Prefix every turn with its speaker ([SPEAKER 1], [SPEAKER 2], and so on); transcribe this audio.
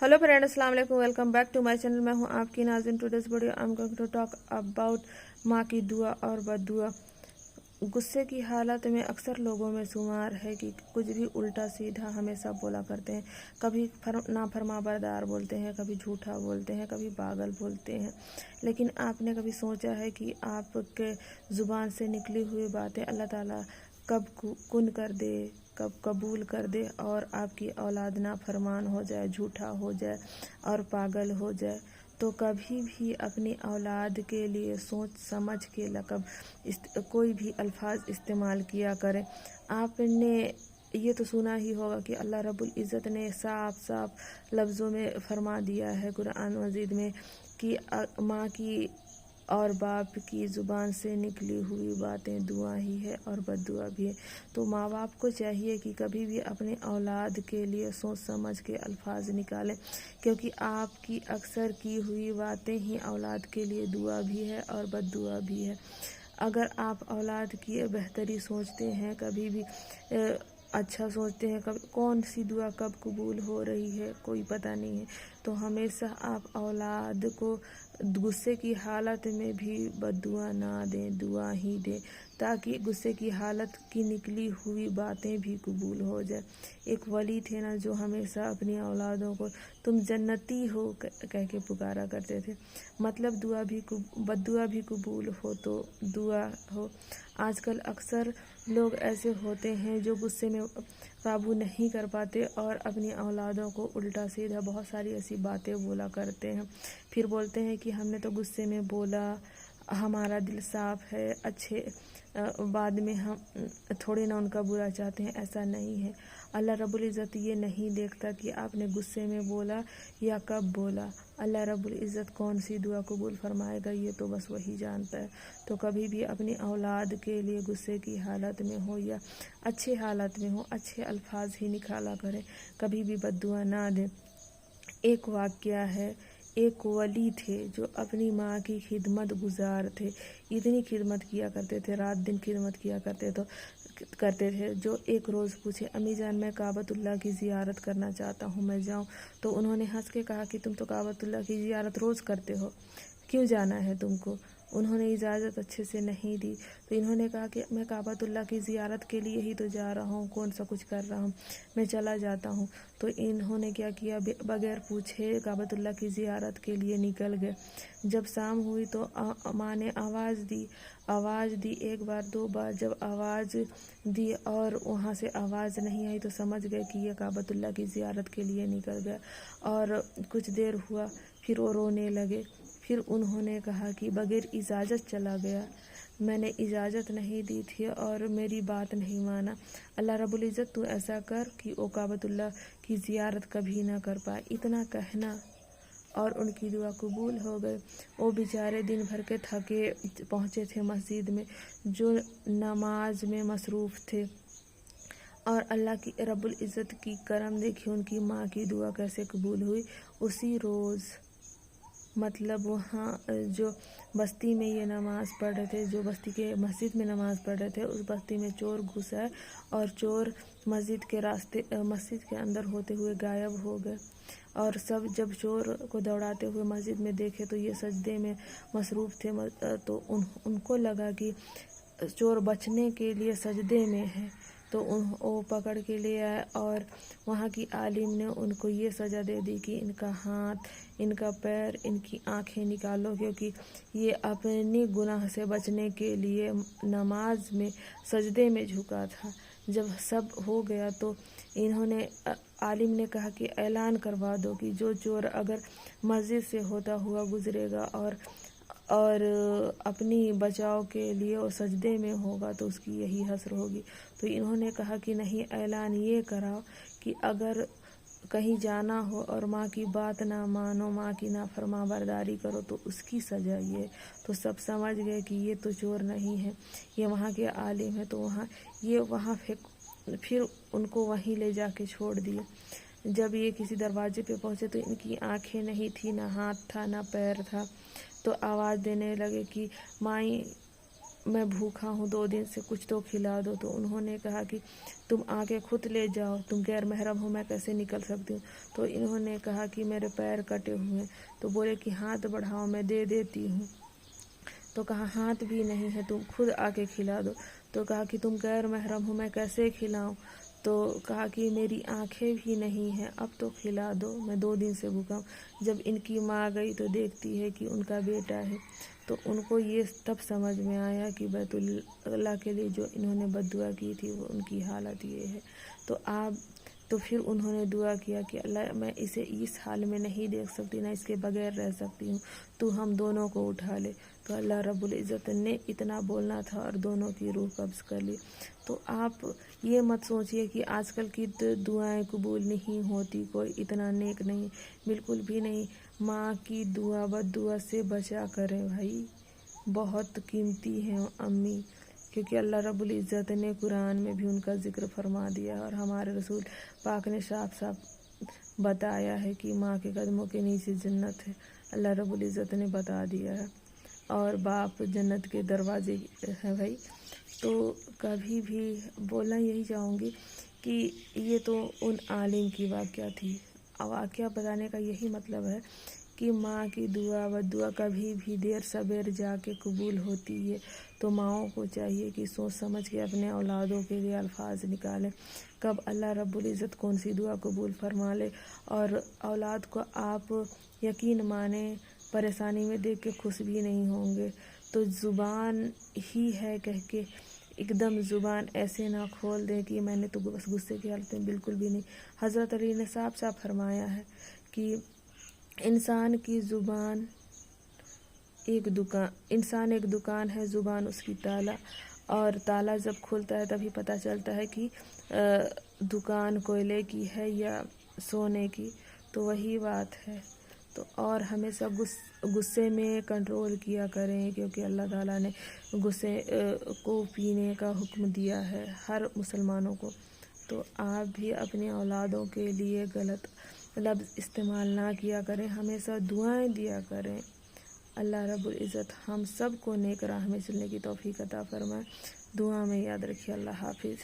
[SPEAKER 1] Hello friend, अस्सलाम वालेकुम। Welcome back to my channel. मैं हूं आपकी Nazin. Today's video I am going to talk about माँ की दुआ और बद्दुआ। गुस्से की हालत में अक्सर लोगों में शुमार है कि कुछ भी उल्टा सीधा हमेशा बोला करते हैं। कभी नाफरमाबरदार बोलते हैं, कभी झूठा बोलते हैं, कभी पागल बोलते हैं। लेकिन आपने कभी सोचा है कि आपके ज़ुबान से निकली हुई बातें अल्लाह ताला कब कुन कर दे, कब कबूल कर दे और आपकी औलाद नाफरमान हो जाए, झूठा हो जाए और पागल हो जाए। तो कभी भी अपनी औलाद के लिए सोच समझ के लक़ब कोई भी अल्फाज इस्तेमाल किया करें। आपने ये तो सुना ही होगा कि अल्लाह रब्बुल इज़्ज़त ने साफ साफ लफ्ज़ों में फरमा दिया है कुरान मजीद में कि माँ की और बाप की ज़ुबान से निकली हुई बातें दुआ ही है और बद्दुआ भी है। तो माँ बाप को चाहिए कि कभी भी अपने औलाद के लिए सोच समझ के अल्फाज निकालें, क्योंकि आपकी अक्सर की हुई बातें ही औलाद के लिए दुआ भी है और बद्दुआ भी है। अगर आप औलाद की बेहतरी सोचते हैं, कभी भी अच्छा सोचते हैं, कब कौन सी दुआ कब कबूल हो रही है कोई पता नहीं है, तो हमेशा आप औलाद को गुस्से की हालत में भी बद्दुआ ना दें, दुआ ही दें, ताकि गुस्से की हालत की निकली हुई बातें भी कबूल हो जाए। एक वली थे ना, जो हमेशा अपनी औलादों को तुम जन्नती हो कह के पुकारा करते थे। मतलब बद्दुआ भी कबूल हो तो दुआ हो। आजकल अक्सर लोग ऐसे होते हैं जो गुस्से में काबू नहीं कर पाते और अपनी औलादों को उल्टा सीधा बहुत सारी ऐसी बातें बोला करते हैं। फिर बोलते हैं कि हमने तो गुस्से में बोला, हमारा दिल साफ है, अच्छे बाद में हम थोड़ी ना उनका बुरा चाहते हैं। ऐसा नहीं है। अल्लाह रब्बुल इज़्ज़त ये नहीं देखता कि आपने गुस्से में बोला या कब बोला। अल्लाह रब्बुल इज़्ज़त कौन सी दुआ कबूल फरमाएगा ये तो बस वही जानता है। तो कभी भी अपनी औलाद के लिए गुस्से की हालत में हो या अच्छे हालत में हो, अच्छे अल्फाज ही निकाला करें, कभी भी बद्दुआ ना दें। एक वाक़या है, एक वली थे जो अपनी माँ की खिदमत गुजार थे। इतनी खिदमत किया करते थे, रात दिन खिदमत किया करते थे जो एक रोज़ पूछे, अम्मी जान मैं काबतुल्लाह की ज़ियारत करना चाहता हूँ, मैं जाऊँ? तो उन्होंने हंस के कहा कि तुम तो काबतुल्लाह की ज़ियारत रोज़ करते हो, क्यों जाना है तुमको? उन्होंने इजाज़त अच्छे से नहीं दी। तो इन्होंने कहा कि मैं काबतुल्लाह की ज़ियारत के लिए ही तो जा रहा हूँ, कौन सा कुछ कर रहा हूँ, मैं चला जाता हूँ। तो इन्होंने क्या किया, बगैर पूछे काबतुल्लाह की ज़ियारत के लिए निकल गए। जब शाम हुई तो माँ ने आवाज़ दी, एक बार दो बार। जब आवाज़ दी और वहाँ से आवाज़ नहीं आई तो समझ गए कि ये काबतुल्लाह की ज़ियारत के लिए निकल गया। और कुछ देर हुआ, फिर वो रोने लगे। फिर उन्होंने कहा कि बगैर इजाज़त चला गया, मैंने इजाज़त नहीं दी थी और मेरी बात नहीं माना। अल्लाह रब्बुल इज़्ज़त तू ऐसा कर कि वो काबतुल्लाह की ज़ियारत कभी ना कर पाए। इतना कहना और उनकी दुआ कबूल हो गए। वो बेचारे दिन भर के थके पहुँचे थे मस्जिद में, जो नमाज में मसरूफ़ थे। और अल्लाह की रब्बुल इज़्ज़त की करम देखिए, उनकी माँ की दुआ कैसे कबूल हुई। उसी रोज़ मतलब वहाँ जो बस्ती में ये नमाज़ पढ़ रहे थे, जो बस्ती के मस्जिद में नमाज़ पढ़ रहे थे, उस बस्ती में चोर घुस आए और चोर मस्जिद के अंदर होते हुए गायब हो गए। और सब जब चोर को दौड़ाते हुए मस्जिद में देखे तो ये सजदे में मसरूफ़ थे। तो उनको लगा कि चोर बचने के लिए सजदे में है, तो वो पकड़ के ले आए और वहाँ की आलिम ने उनको ये सज़ा दे दी कि इनका हाथ, इनका पैर, इनकी आँखें निकालो, क्योंकि ये अपने गुनाह से बचने के लिए नमाज में सजदे में झुका था। जब सब हो गया तो इन्होंने आलिम ने कहा कि ऐलान करवा दो कि जो चोर अगर मस्जिद से होता हुआ गुज़रेगा और अपनी बचाव के लिए वो सजदे में होगा तो उसकी यही हस्र होगी। तो इन्होंने कहा कि नहीं, ऐलान ये कराओ कि अगर कहीं जाना हो और माँ की बात ना मानो, माँ की नाफरमाबरदारी करो तो उसकी सज़ा ये। तो सब समझ गए कि ये तो चोर नहीं है, ये वहाँ के आलिम है। तो वहाँ फिर उनको वहीं ले जाके छोड़ दिए। जब ये किसी दरवाजे पे पहुँचे तो इनकी आँखें नहीं थी, ना हाथ था, ना पैर था। तो आवाज़ देने लगे कि माई मैं भूखा हूँ 2 दिन से, कुछ तो खिला दो। तो उन्होंने कहा कि तुम आके खुद ले जाओ, तुम गैर महरम हो, मैं कैसे निकल सकती हूँ। तो इन्होंने कहा कि मेरे पैर कटे हुए हैं। तो बोले कि हाथ बढ़ाओ, मैं दे देती हूँ। तो कहा हाथ भी नहीं है, तुम खुद आके खिला दो। तो कहा कि तुम गैर महरम हो, मैं कैसे खिलाऊं। तो कहा कि मेरी आंखें भी नहीं हैं, अब तो खिला दो, मैं 2 दिन से भूखा हूँ। जब इनकी माँ गई तो देखती है कि उनका बेटा है। तो उनको ये तब समझ में आया कि बैतुल्लाह के लिए जो इन्होंने बद्दुआ की थी वो उनकी हालत ये है। तो फिर उन्होंने दुआ किया कि अल्लाह, मैं इसे इस हाल में नहीं देख सकती, ना इसके बगैर रह सकती हूँ, तू हम दोनों को उठा ले। तो अल्लाह रब्बुल इज़्ज़त ने इतना बोलना था और दोनों की रूह कब्ज़ कर ली। तो आप ये मत सोचिए कि आजकल की दुआएं कबूल नहीं होती, कोई इतना नेक नहीं, बिल्कुल भी नहीं। माँ की दुआ बद्दुआ से बचा करें भाई, बहुत कीमती हैं अम्मी, क्योंकि अल्लाह रब्बुल इज़्ज़त ने कुरान में भी उनका ज़िक्र फरमा दिया है और हमारे रसूल पाक ने साफ साफ बताया है कि माँ के कदमों के नीचे जन्नत है। अल्लाह रब्बुल इज़्ज़त ने बता दिया है, और बाप जन्नत के दरवाजे हैं भाई। तो कभी भी बोलना यही चाहूँगी कि ये तो उन आलिम की वाक़या थी। वाक़या बताने का यही मतलब है कि माँ की दुआ बद्दुआ कभी भी देर सबेर जाके कबूल होती है। तो माँओं को चाहिए कि सोच समझ के अपने औलादों के लिए अल्फाज निकालें, कब अल्लाह रब्बुल इज़्ज़त कौन सी दुआ कबूल फरमा ले। और औलाद को आप यकीन माने परेशानी में देख के खुश भी नहीं होंगे। तो ज़ुबान ही है कह के एकदम ज़ुबान ऐसे ना खोल दें कि मैंने तो बस गुस्से की हालत में, बिल्कुल भी नहीं। हज़रत अली ने साफ साफ फरमाया है कि इंसान एक दुकान है, ज़ुबान उसकी ताला, और ताला जब खुलता है तभी पता चलता है कि दुकान कोयले की है या सोने की। तो वही बात है। तो और हमेशा गुस्से में कंट्रोल किया करें, क्योंकि अल्लाह ताला ने गुस्से को पीने का हुक्म दिया है हर मुसलमानों को। तो आप भी अपनी औलादों के लिए गलत लफ्ज़ इस्तेमाल ना किया करें, हमेशा दुआएं दिया करें। अल्लाह रब्बुल इज़्ज़त हम सब को नेक राह में चलने की तौफीक अता फरमाए। दुआ में याद रखिए। अल्लाह हाफिज़।